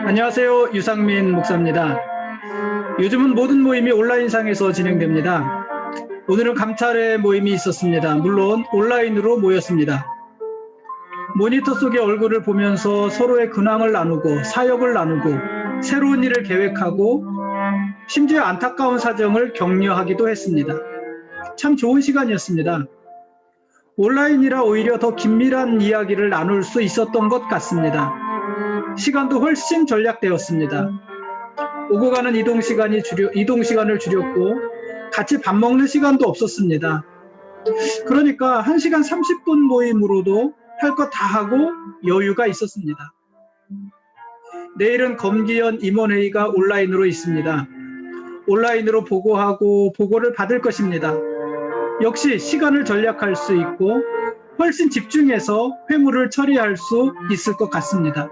안녕하세요. 유상민 목사입니다. 요즘은 모든 모임이 온라인상에서 진행됩니다. 오늘은 감찰의 모임이 있었습니다. 물론 온라인으로 모였습니다. 모니터 속의 얼굴을 보면서 서로의 근황을 나누고 사역을 나누고 새로운 일을 계획하고 심지어 안타까운 사정을 격려하기도 했습니다. 참 좋은 시간이었습니다. 온라인이라 오히려 더 긴밀한 이야기를 나눌 수 있었던 것 같습니다. 시간도 훨씬 절약되었습니다. 오고 가는 이동 시간을 줄였고 같이 밥 먹는 시간도 없었습니다. 그러니까 1시간 30분 모임으로도 할 것 다 하고 여유가 있었습니다. 내일은 검기현 임원회의가 온라인으로 있습니다. 온라인으로 보고하고 보고를 받을 것입니다. 역시 시간을 절약할 수 있고 훨씬 집중해서 회무를 처리할 수 있을 것 같습니다.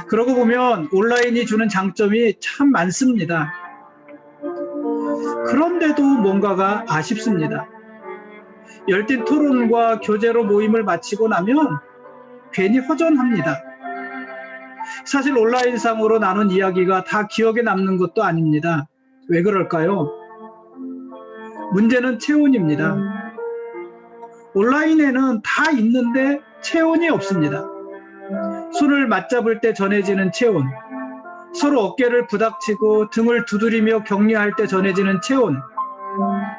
그러고 보면 온라인이 주는 장점이 참 많습니다. 그런데도 뭔가가 아쉽습니다. 열띤 토론과 교제로 모임을 마치고 나면 괜히 허전합니다. 사실 온라인상으로 나눈 이야기가 다 기억에 남는 것도 아닙니다. 왜 그럴까요? 문제는 체온입니다. 온라인에는 다 있는데 체온이 없습니다. 손을 맞잡을 때 전해지는 체온, 서로 어깨를 부닥치고 등을 두드리며 격려할 때 전해지는 체온,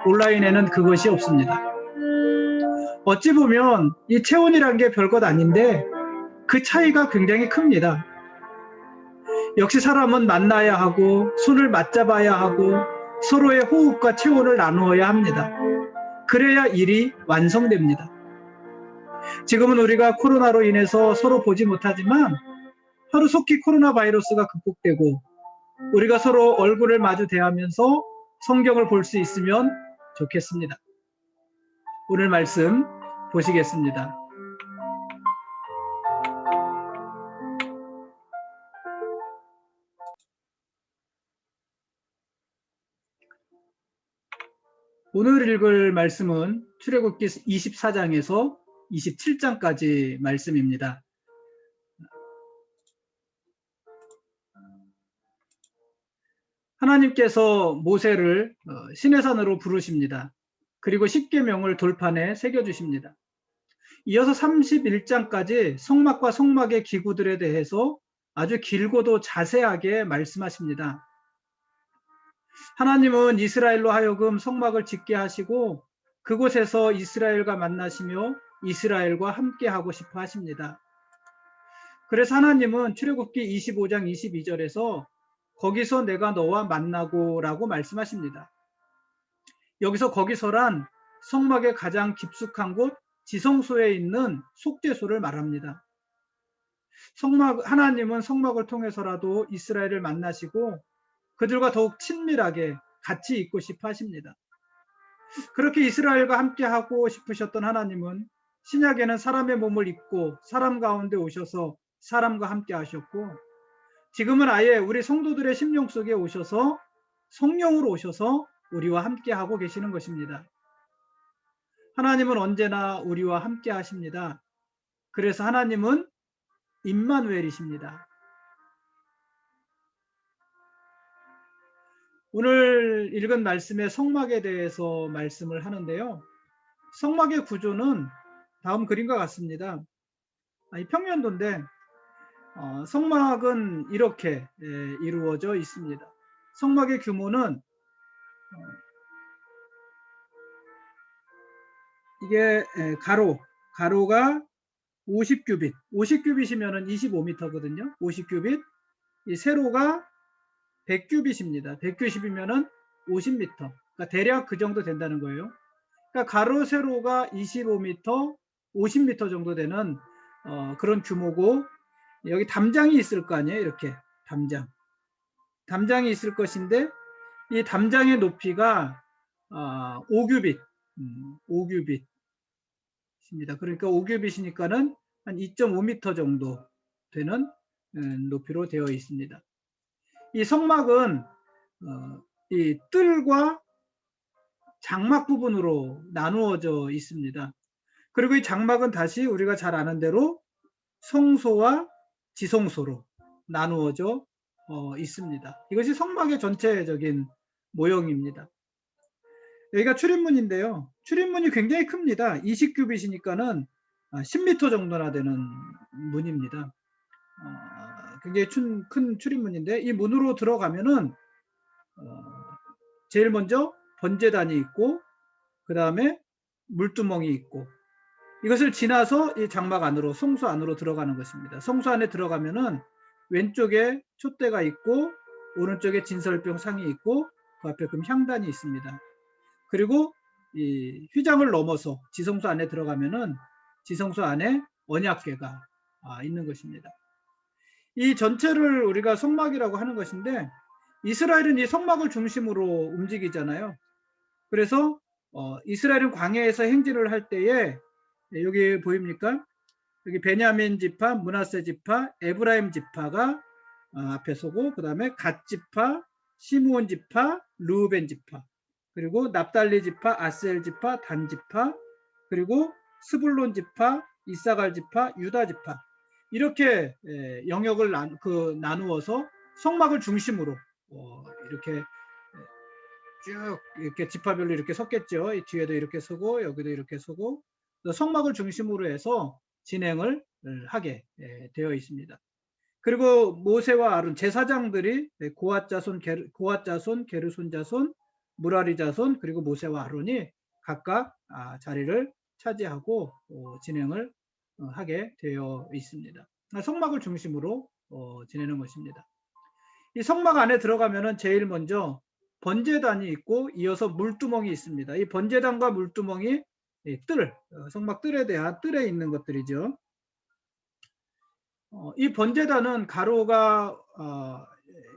온라인에는 그것이 없습니다. 어찌 보면 이 체온이란 게 별것 아닌데 그 차이가 굉장히 큽니다. 역시 사람은 만나야 하고 손을 맞잡아야 하고 서로의 호흡과 체온을 나누어야 합니다. 그래야 일이 완성됩니다. 지금은 우리가 코로나로 인해서 서로 보지 못하지만 하루속히 코로나 바이러스가 극복되고 우리가 서로 얼굴을 마주 대하면서 성경을 볼 수 있으면 좋겠습니다. 오늘 말씀 보시겠습니다. 오늘 읽을 말씀은 출애굽기 24장에서 27장까지 말씀입니다. 하나님께서 모세를 시내산으로 부르십니다. 그리고 십계명을 돌판에 새겨주십니다. 이어서 31장까지 성막과 성막의 기구들에 대해서 아주 길고도 자세하게 말씀하십니다. 하나님은 이스라엘로 하여금 성막을 짓게 하시고 그곳에서 이스라엘과 만나시며 이스라엘과 함께 하고 싶어 하십니다. 그래서 하나님은 출애굽기 25장 22절에서 거기서 내가 너와 만나고 라고 말씀하십니다. 여기서 거기서란 성막의 가장 깊숙한 곳 지성소에 있는 속죄소를 말합니다. 하나님은 성막을 통해서라도 이스라엘을 만나시고 그들과 더욱 친밀하게 같이 있고 싶어 하십니다. 그렇게 이스라엘과 함께 하고 싶으셨던 하나님은 신약에는 사람의 몸을 입고 사람 가운데 오셔서 사람과 함께 하셨고 지금은 아예 우리 성도들의 심령 속에 오셔서 성령으로 오셔서 우리와 함께 하고 계시는 것입니다. 하나님은 언제나 우리와 함께 하십니다. 그래서 하나님은 임마누엘이십니다. 오늘 읽은 말씀의 성막에 대해서 말씀을 하는데요. 성막의 구조는 다음 그림과 같습니다. 평면도인데 성막은 이렇게 이루어져 있습니다. 성막의 규모는 이게 가로가 50규빗, 50규빗이면 25m거든요. 50규빗, 이 세로가 100규빗입니다. 100규빗이면 50m. 그러니까 대략 그 정도 된다는 거예요. 그러니까 가로 세로가 25m, 50m 정도 되는 그런 규모고 여기 담장이 있을 거 아니에요. 이렇게 담장이 있을 것인데 이 담장의 높이가 5규빗, 5규빗입니다. 그러니까 5규빗이니까는 한 2.5m 정도 되는 높이로 되어 있습니다. 이 성막은 이 뜰과 장막 부분으로 나누어져 있습니다. 그리고 이 장막은 다시 우리가 잘 아는 대로 성소와 지성소로 나누어져 있습니다. 이것이 성막의 전체적인 모형입니다. 여기가 출입문인데요. 출입문이 굉장히 큽니다. 20규빗이니까는 10m 정도나 되는 문입니다. 굉장히 큰 출입문인데, 이 문으로 들어가면은 제일 먼저 번제단이 있고, 그 다음에 물두멍이 있고, 이것을 지나서 이 장막 안으로, 성소 안으로 들어가는 것입니다. 성소 안에 들어가면은 왼쪽에 촛대가 있고, 오른쪽에 진설병 상이 있고, 그 앞에 금향단이 있습니다. 그리고 이 휘장을 넘어서 지성소 안에 들어가면은 지성소 안에 언약궤가 있는 것입니다. 이 전체를 우리가 성막이라고 하는 것인데, 이스라엘은 이 성막을 중심으로 움직이잖아요. 그래서 이스라엘은 광야에서 행진을 할 때에, 여기 보입니까? 여기 베냐민 지파, 므낫세 지파, 에브라임 지파가 앞에 서고, 그 다음에 갓 지파, 시므온 지파, 르우벤 지파, 그리고 납달리 지파, 아셀 지파, 단 지파, 그리고 스불론 지파, 이사갈 지파, 유다 지파, 이렇게 영역을 나누어서 성막을 중심으로 이렇게 쭉 이렇게 지파별로 이렇게 섰겠죠. 이 뒤에도 이렇게 서고 여기도 이렇게 서고, 성막을 중심으로 해서 진행을 하게 되어 있습니다. 그리고 모세와 아론 제사장들이 고앗 자손, 게르손 자손, 무라리 자손, 그리고 모세와 아론이 각각 자리를 차지하고 진행을 하게 되어 있습니다. 성막을 중심으로 지내는 것입니다. 이 성막 안에 들어가면은 제일 먼저 번제단이 있고, 이어서 물두멍이 있습니다. 이 번제단과 물두멍이 성막 뜰에 대한 뜰에 있는 것들이죠. 이 번제단은 가로가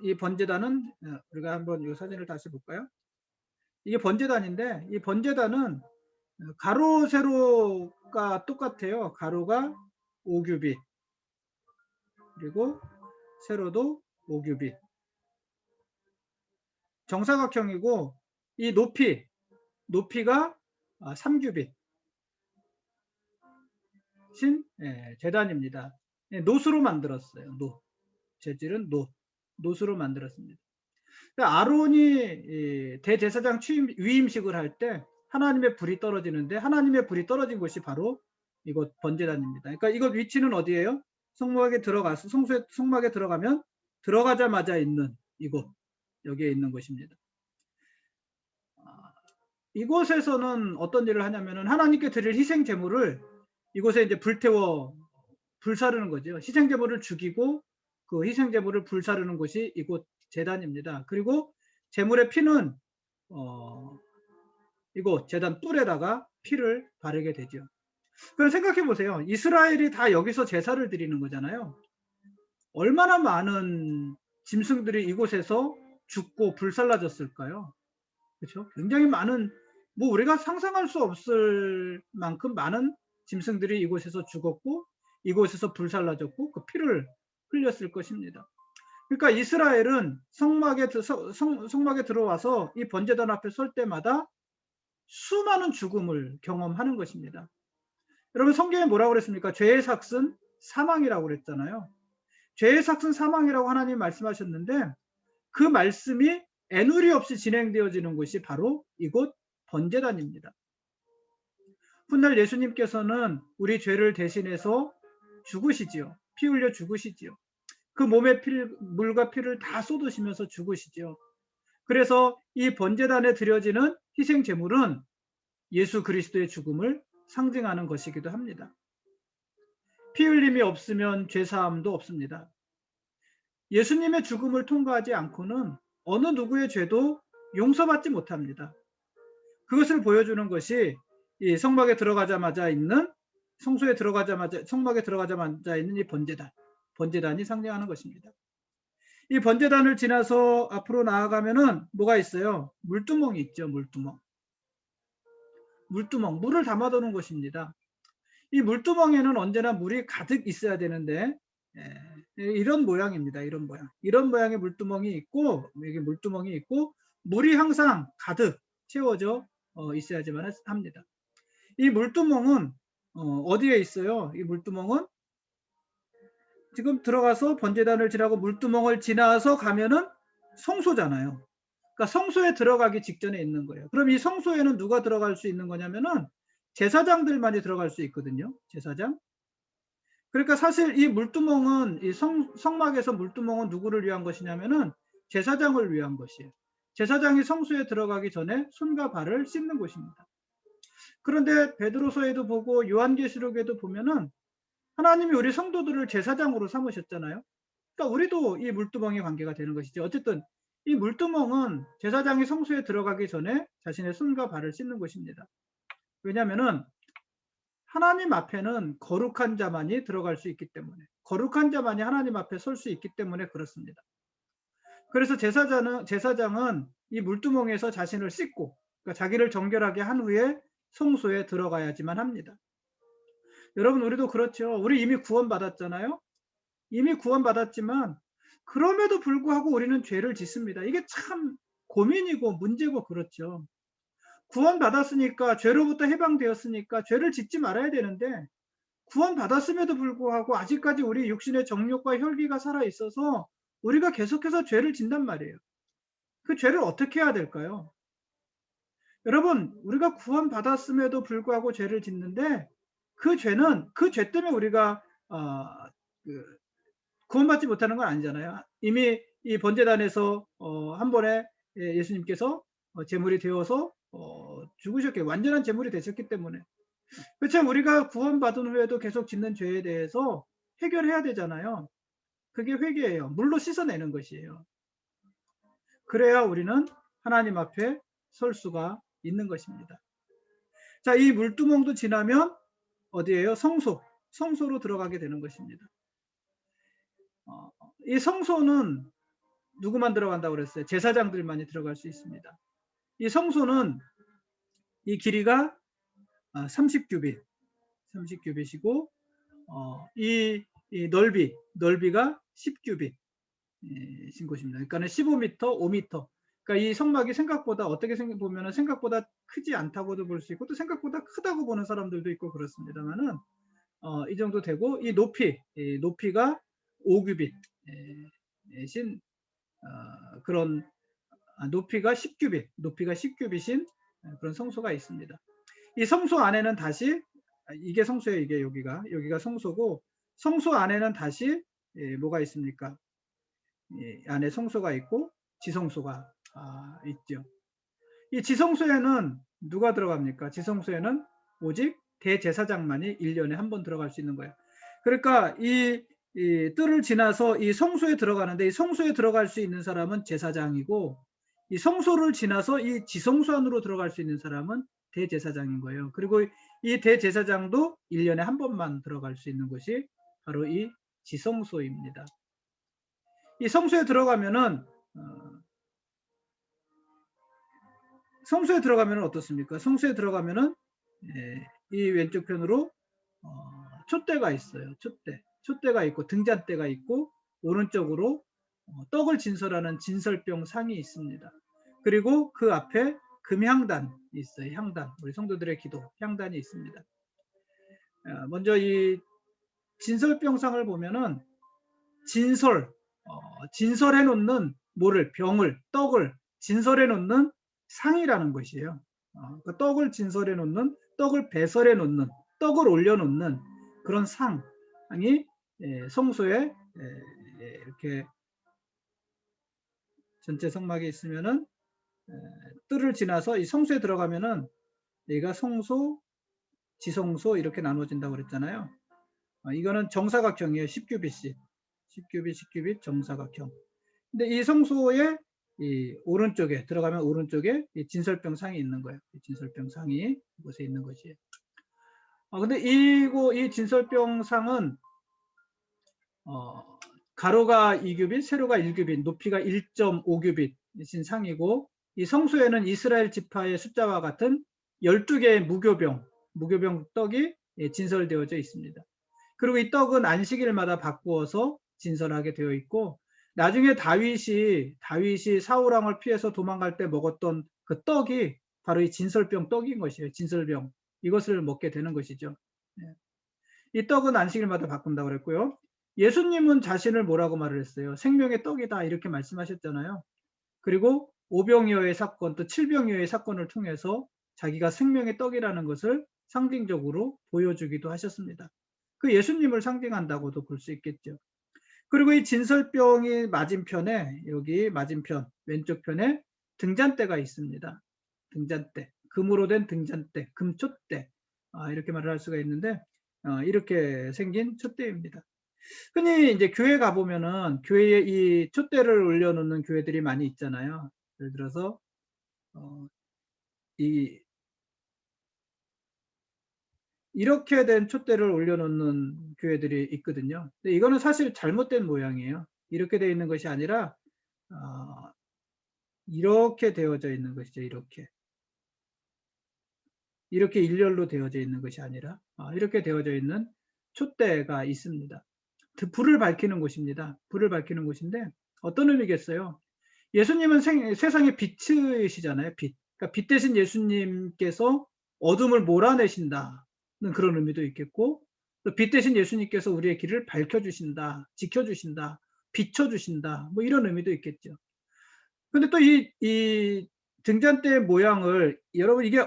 이 번제단은 우리가 한번 이 사진을 다시 볼까요? 이게 번제단인데, 이 번제단은 가로 세로가 똑같아요. 가로가 5규빗, 그리고 세로도 5규빗, 정사각형이고, 이 높이가 3규빗 신 제단입니다. 노수로 만들었어요. 재질은 노수로 만들었습니다. 아론이 대제사장 위임식을 할 때 하나님의 불이 떨어지는데, 하나님의 불이 떨어진 곳이 바로 이곳 번제단입니다. 그러니까 이곳 위치는 어디예요? 성막에 들어가면 들어가자마자 있는 이곳, 여기에 있는 곳입니다. 이곳에서는 어떤 일을 하냐면은 하나님께 드릴 희생 제물을 이곳에 이제 불사르는 거죠. 희생 제물을 죽이고 그 희생 제물을 불사르는 곳이 이곳 제단입니다. 그리고 제물의 피는 이곳 제단 뿔에다가 피를 바르게 되죠. 그럼 생각해 보세요. 이스라엘이 다 여기서 제사를 드리는 거잖아요. 얼마나 많은 짐승들이 이곳에서 죽고 불살라졌을까요? 그렇죠? 굉장히 많은, 우리가 상상할 수 없을 만큼 많은 짐승들이 이곳에서 죽었고, 이곳에서 불살라졌고, 그 피를 흘렸을 것입니다. 그러니까 이스라엘은 성막에 들어와서 이 번제단 앞에 설 때마다 수많은 죽음을 경험하는 것입니다. 여러분, 성경에 뭐라고 그랬습니까? 죄의 삭은 사망이라고 그랬잖아요. 죄의 삭은 사망이라고 하나님 말씀하셨는데, 그 말씀이 애누리 없이 진행되어지는 곳이 바로 이곳 번제단입니다. 훗날 예수님께서는 우리 죄를 대신해서 죽으시지요. 피 흘려 죽으시지요. 그 몸에 물과 피를 다 쏟으시면서 죽으시죠. 그래서 이 번제단에 드려지는 희생 제물은 예수 그리스도의 죽음을 상징하는 것이기도 합니다. 피 흘림이 없으면 죄 사함도 없습니다. 예수님의 죽음을 통과하지 않고는 어느 누구의 죄도 용서받지 못합니다. 그것을 보여주는 것이 이 성막에 들어가자마자 있는, 성막에 들어가자마자 있는 이 번제단이 상징하는 것입니다. 이 번제단을 지나서 앞으로 나아가면은 뭐가 있어요? 물두멍이 있죠. 물두멍, 물을 담아두는 곳입니다. 이 물두멍에는 언제나 물이 가득 있어야 되는데 이런 모양입니다. 이런 모양의 물두멍이 있고, 여기 물두멍이 있고, 물이 항상 가득 채워져 있어야지만 합니다. 이 물두멍은 어디에 있어요? 이 물두멍은 지금 들어가서 번제단을 지나고 물두멍을 지나서 가면은 성소잖아요. 그러니까 성소에 들어가기 직전에 있는 거예요. 그럼 이 성소에는 누가 들어갈 수 있는 거냐면은 제사장들만이 들어갈 수 있거든요. 제사장. 그러니까 사실 이 물두멍은 이 성막에서 물두멍은 누구를 위한 것이냐면은 제사장을 위한 것이에요. 제사장이 성소에 들어가기 전에 손과 발을 씻는 곳입니다. 그런데 베드로서에도 보고 요한계시록에도 보면은 하나님이 우리 성도들을 제사장으로 삼으셨잖아요. 그러니까 우리도 이 물두멍에 관계가 되는 것이죠. 어쨌든 이 물두멍은 제사장이 성소에 들어가기 전에 자신의 손과 발을 씻는 곳입니다. 왜냐하면은 하나님 앞에는 거룩한 자만이 들어갈 수 있기 때문에, 거룩한 자만이 하나님 앞에 설 수 있기 때문에 그렇습니다. 그래서 제사장은 이 물두멍에서 자신을 씻고, 그러니까 자기를 정결하게 한 후에 성소에 들어가야지만 합니다. 여러분, 우리도 그렇죠. 우리 이미 구원받았잖아요. 이미 구원받았지만 그럼에도 불구하고 우리는 죄를 짓습니다. 이게 참 고민이고 문제고 그렇죠. 구원받았으니까, 죄로부터 해방되었으니까 죄를 짓지 말아야 되는데, 구원받았음에도 불구하고 아직까지 우리 육신의 정욕과 혈기가 살아있어서 우리가 계속해서 죄를 짓단 말이에요. 그 죄를 어떻게 해야 될까요? 여러분, 우리가 구원받았음에도 불구하고 죄를 짓는데, 그 죄는 그 죄 때문에 우리가 구원받지 못하는 건 아니잖아요. 이미 이 번제단에서 한 번에 예수님께서 제물이 되어서 죽으셨기, 완전한 제물이 되셨기 때문에. 그렇지만 우리가 구원받은 후에도 계속 짓는 죄에 대해서 해결해야 되잖아요. 그게 회개예요. 물로 씻어내는 것이에요. 그래야 우리는 하나님 앞에 설 수가 있는 것입니다. 자, 이 물두멍도 지나면 어디예요? 성소로 들어가게 되는 것입니다. 이 성소는 누구만 들어간다고 그랬어요? 제사장들만이 들어갈 수 있습니다. 이 성소는 이 길이가 30규빗이고 이 넓이가 10규빗 신 곳입니다. 그러니까 15m, 5m. 그러니까 이 성막이 생각보다 어떻게 보면 생각보다 크지 않다고도 볼 수 있고 또 생각보다 크다고 보는 사람들도 있고 그렇습니다만은 이 정도 되고 이 높이가 5규빗 신 그런 높이가 10규빗인 그런 성소가 있습니다. 이 성소 안에는 다시 이게 성소예요. 이게 여기가 성소고, 성소 안에는 다시 뭐가 있습니까? 안에 성소가 있고 지성소가 있죠. 이 지성소에는 누가 들어갑니까? 지성소에는 오직 대제사장만이 1년에 한 번 들어갈 수 있는 거예요. 그러니까 이 뜰을 지나서 이 성소에 들어가는데, 이 성소에 들어갈 수 있는 사람은 제사장이고, 이 성소를 지나서 이 지성소 안으로 들어갈 수 있는 사람은 대제사장인 거예요. 그리고 이 대제사장도 1년에 한 번만 들어갈 수 있는 것이 바로 이 지성소입니다. 이 성소에 들어가면은 어떻습니까? 성소에 들어가면은 이 왼쪽 편으로 촛대가 있어요. 촛대가 있고 등잔대가 있고, 오른쪽으로 떡을 진설하는 진설병 상이 있습니다. 그리고 그 앞에 금향단이 있어요. 향단, 우리 성도들의 기도 향단이 있습니다. 먼저 이 진설병상을 보면은 진설해 놓는 병을, 떡을 진설해 놓는 상이라는 것이에요. 그 떡을 진설해 놓는, 떡을 배설해 놓는, 떡을 올려 놓는 그런 상이 성소에 이렇게 전체 성막에 있으면은 뜰을 지나서 이 성소에 들어가면은 여기가 성소, 지성소 이렇게 나눠진다고 그랬잖아요. 이거는 정사각형이에요. 10규빗 정사각형. 근데 이 성소의 이 오른쪽에 들어가면 오른쪽에 이 진설병 상이 있는 거예요. 이 진설병 상이 이곳에 있는 것이에요. 근데 이 진설병 상은 가로가 2규빗, 세로가 1규빗, 높이가 1.5규빗이신 상이고, 이 성소에는 이스라엘 지파의 숫자와 같은 12개의 무교병 떡이 진설되어져 있습니다. 그리고 이 떡은 안식일마다 바꾸어서 진설하게 되어 있고, 나중에 다윗이 사울왕을 피해서 도망갈 때 먹었던 그 떡이 바로 이 진설병 떡인 것이에요. 진설병. 이것을 먹게 되는 것이죠. 이 떡은 안식일마다 바꾼다고 그랬고요. 예수님은 자신을 뭐라고 말을 했어요? 생명의 떡이다 이렇게 말씀하셨잖아요. 그리고 오병이어의 사건 또 칠병이어의 사건을 통해서 자기가 생명의 떡이라는 것을 상징적으로 보여주기도 하셨습니다. 그 예수님을 상징한다고도 볼 수 있겠죠. 그리고 이 진설병이 맞은편에 여기 맞은편 왼쪽 편에 등잔대가 있습니다. 등잔대, 금으로 된 등잔대, 금촛대 이렇게 말을 할 수가 있는데 이렇게 생긴 촛대입니다. 흔히 이제 교회 가보면은 교회에 이 촛대를 올려놓는 교회들이 많이 있잖아요. 예를 들어서 이렇게 된 촛대를 올려놓는 교회들이 있거든요. 근데 이거는 사실 잘못된 모양이에요. 이렇게 되어 있는 것이 아니라 이렇게 되어져 있는 것이죠. 이렇게 일렬로 되어져 있는 것이 아니라 이렇게 되어져 있는 촛대가 있습니다. 불을 밝히는 곳입니다. 불을 밝히는 곳인데 어떤 의미겠어요? 예수님은 세상의 빛이시잖아요. 빛. 그러니까 빛 대신 예수님께서 어둠을 몰아내신다는 그런 의미도 있겠고 또 빛 대신 예수님께서 우리의 길을 밝혀주신다, 지켜주신다, 비춰주신다 뭐 이런 의미도 있겠죠. 근데 또 이 등잔대 모양을 여러분 이게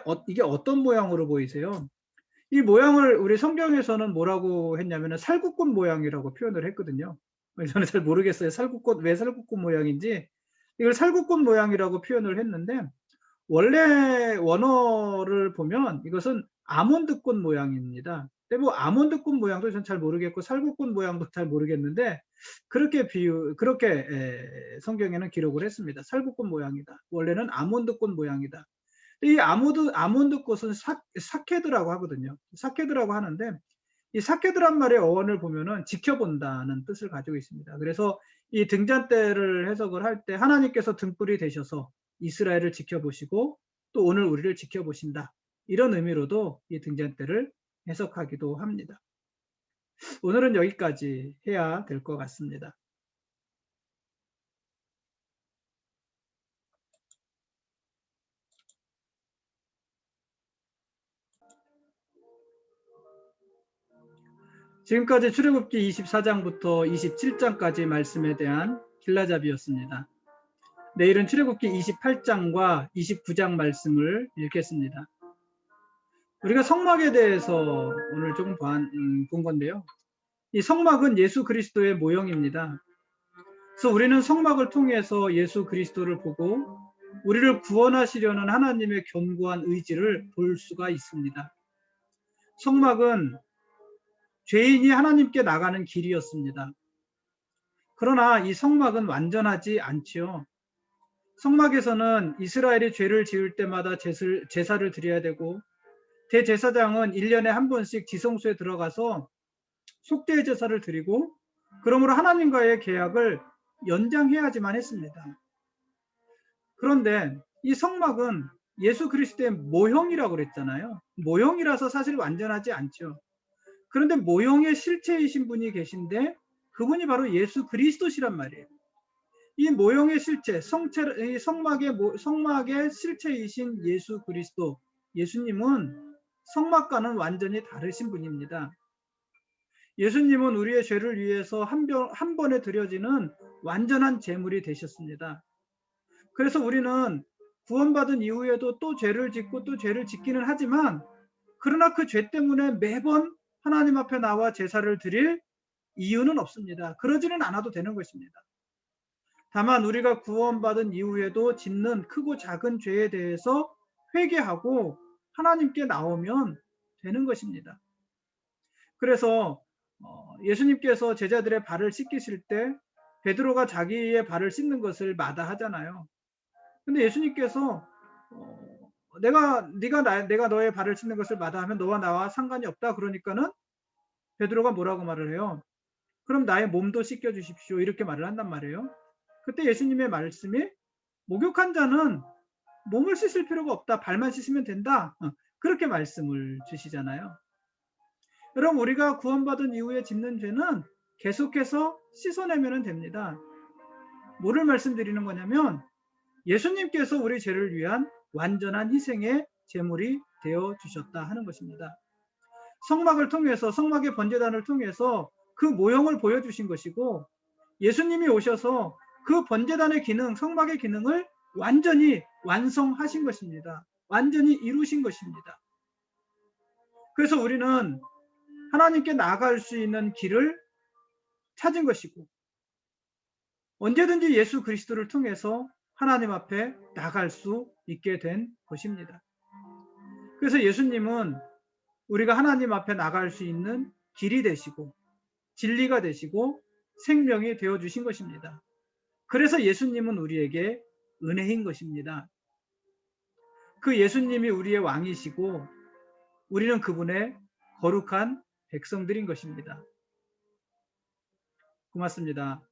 어떤 모양으로 보이세요? 이 모양을 우리 성경에서는 뭐라고 했냐면은 살구꽃 모양이라고 표현을 했거든요. 저는 잘 모르겠어요. 왜 살구꽃 모양인지. 이걸 살구꽃 모양이라고 표현을 했는데 원래 원어를 보면 이것은 아몬드꽃 모양입니다. 근데 뭐 아몬드꽃 모양도 전 잘 모르겠고 살구꽃 모양도 잘 모르겠는데 그렇게 성경에는 기록을 했습니다. 살구꽃 모양이다. 원래는 아몬드꽃 모양이다. 이 아몬드꽃은 사케드라고 하거든요. 사케드라고 하는데 이 사케드란 말의 어원을 보면은 지켜본다는 뜻을 가지고 있습니다. 그래서 이 등잔대를 해석을 할 때 하나님께서 등불이 되셔서 이스라엘을 지켜보시고 또 오늘 우리를 지켜보신다. 이런 의미로도 이 등잔대를 해석하기도 합니다. 오늘은 여기까지 해야 될 것 같습니다. 지금까지 출애굽기 24장부터 27장까지 말씀에 대한 길라잡이였습니다. 내일은 출애굽기 28장과 29장 말씀을 읽겠습니다. 우리가 성막에 대해서 오늘 조금 본 건데요. 이 성막은 예수 그리스도의 모형입니다. 그래서 우리는 성막을 통해서 예수 그리스도를 보고 우리를 구원하시려는 하나님의 견고한 의지를 볼 수가 있습니다. 성막은 죄인이 하나님께 나가는 길이었습니다. 그러나 이 성막은 완전하지 않지요. 성막에서는 이스라엘이 죄를 지을 때마다 제사를 드려야 되고 대제사장은 1년에 한 번씩 지성소에 들어가서 속죄 제사를 드리고 그러므로 하나님과의 계약을 연장해야지만 했습니다. 그런데 이 성막은 예수 그리스도의 모형이라고 그랬잖아요. 모형이라서 사실 완전하지 않죠. 그런데 모형의 실체이신 분이 계신데 그분이 바로 예수 그리스도시란 말이에요. 이 모형의 실체, 성막의 실체이신 예수 그리스도, 예수님은 성막과는 완전히 다르신 분입니다. 예수님은 우리의 죄를 위해서 한 번에 드려지는 완전한 제물이 되셨습니다. 그래서 우리는 구원받은 이후에도 또 죄를 짓고 또 죄를 짓기는 하지만 그러나 그 죄 때문에 매번 하나님 앞에 나와 제사를 드릴 이유는 없습니다. 그러지는 않아도 되는 것입니다. 다만 우리가 구원받은 이후에도 짓는 크고 작은 죄에 대해서 회개하고 하나님께 나오면 되는 것입니다. 그래서 예수님께서 제자들의 발을 씻기실 때 베드로가 자기의 발을 씻는 것을 마다하잖아요. 근데 예수님께서 내가 너의 발을 씻는 것을 마다하면 너와 나와 상관이 없다. 그러니까는 베드로가 뭐라고 말을 해요? 그럼 나의 몸도 씻겨 주십시오. 이렇게 말을 한단 말이에요. 그때 예수님의 말씀이 목욕한 자는 몸을 씻을 필요가 없다. 발만 씻으면 된다. 그렇게 말씀을 주시잖아요. 여러분 우리가 구원받은 이후에 짓는 죄는 계속해서 씻어내면 됩니다. 뭐를 말씀드리는 거냐면 예수님께서 우리 죄를 위한 완전한 희생의 제물이 되어 주셨다 하는 것입니다. 성막을 통해서 성막의 번제단을 통해서 그 모형을 보여주신 것이고, 예수님이 오셔서 그 번제단의 기능, 성막의 기능을 완전히 완성하신 것입니다. 완전히 이루신 것입니다. 그래서 우리는 하나님께 나아갈 수 있는 길을 찾은 것이고, 언제든지 예수 그리스도를 통해서 하나님 앞에 나갈 수 있게 된 것입니다. 그래서 예수님은 우리가 하나님 앞에 나갈 수 있는 길이 되시고 진리가 되시고 생명이 되어주신 것입니다. 그래서 예수님은 우리에게 은혜인 것입니다. 그 예수님이 우리의 왕이시고 우리는 그분의 거룩한 백성들인 것입니다. 고맙습니다.